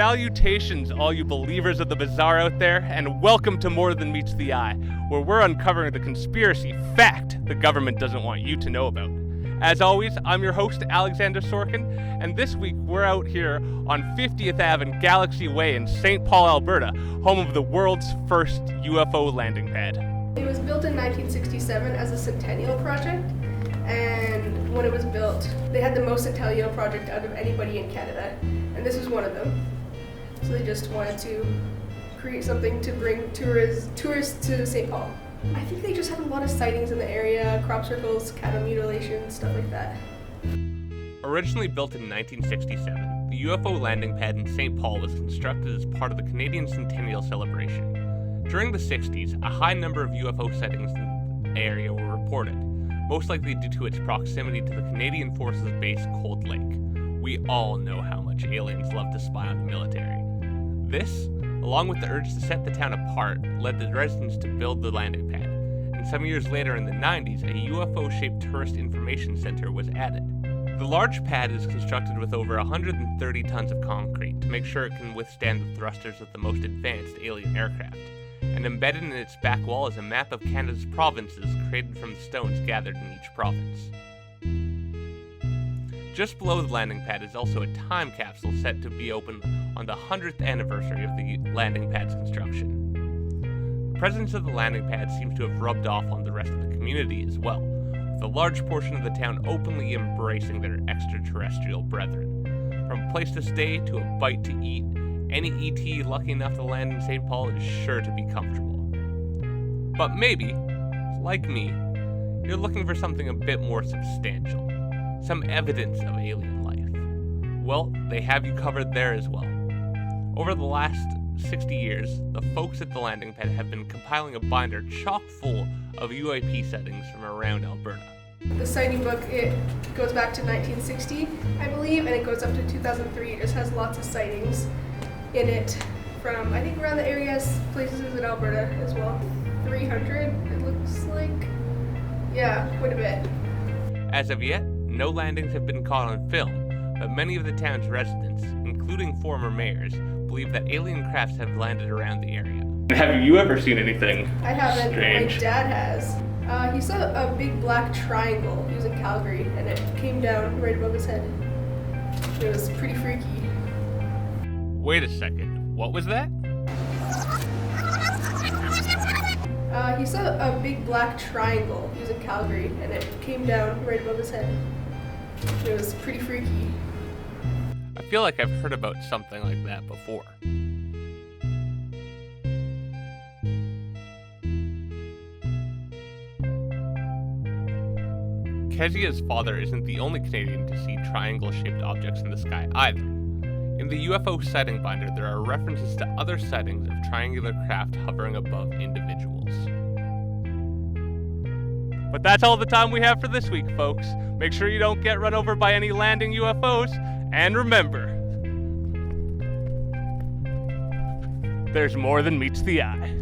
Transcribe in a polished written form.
Salutations, all you believers of the bizarre out there, and welcome to More Than Meets the Eye, where we're uncovering the conspiracy fact the government doesn't want you to know about. As always, I'm your host, Alexander Sorkin, and this week we're out here on 50th Ave and Galaxy Way in St. Paul, Alberta, home of the world's first UFO landing pad. It was built in 1967 as a centennial project, and when it was built, they had the most centennial project out of anybody in Canada, and this was one of them. So they just wanted to create something to bring tourists to St. Paul. I think they just had a lot of sightings in the area, crop circles, cattle mutilation, stuff like that. Originally built in 1967, the UFO landing pad in St. Paul was constructed as part of the Canadian Centennial Celebration. During the 60s, a high number of UFO sightings in the area were reported, most likely due to its proximity to the Canadian Forces Base Cold Lake. We all know how much aliens love to spy on the military. This, along with the urge to set the town apart, led the residents to build the landing pad, and some years later in the 90s, a UFO-shaped tourist information center was added. The large pad is constructed with over 130 tons of concrete to make sure it can withstand the thrusters of the most advanced alien aircraft, and embedded in its back wall is a map of Canada's provinces created from the stones gathered in each province. Just below the landing pad is also a time capsule set to be opened on the 100th anniversary of the landing pad's construction. The presence of the landing pad seems to have rubbed off on the rest of the community as well, with a large portion of the town openly embracing their extraterrestrial brethren. From a place to stay to a bite to eat, any ET lucky enough to land in St. Paul is sure to be comfortable. But maybe, like me, you're looking for something a bit more substantial. Some evidence of alien life. Well, they have you covered there as well. Over the last 60 years, the folks at the landing pad have been compiling a binder chock full of UAP sightings from around Alberta. The sighting book, it goes back to 1960, I believe, and it goes up to 2003. It just has lots of sightings in it from, I think, around the areas, places in Alberta as well. 300, it looks like. Yeah, quite a bit. As of yet, no landings have been caught on film, but many of the town's residents, including former mayors, believe that alien crafts have landed around the area. Have you ever seen anything I haven't, strange? My dad has. He saw a big black triangle. He was in Calgary, and it came down right above his head. It was pretty freaky. Wait a second, what was that? He saw a big black triangle. He was in Calgary, and it came down right above his head. It was pretty freaky. I feel like I've heard about something like that before. Kezia's father isn't the only Canadian to see triangle-shaped objects in the sky either. In the UFO sighting binder, there are references to other sightings of triangular craft hovering above individuals. But that's all the time we have for this week, folks. Make sure you don't get run over by any landing UFOs, and remember, there's more than meets the eye.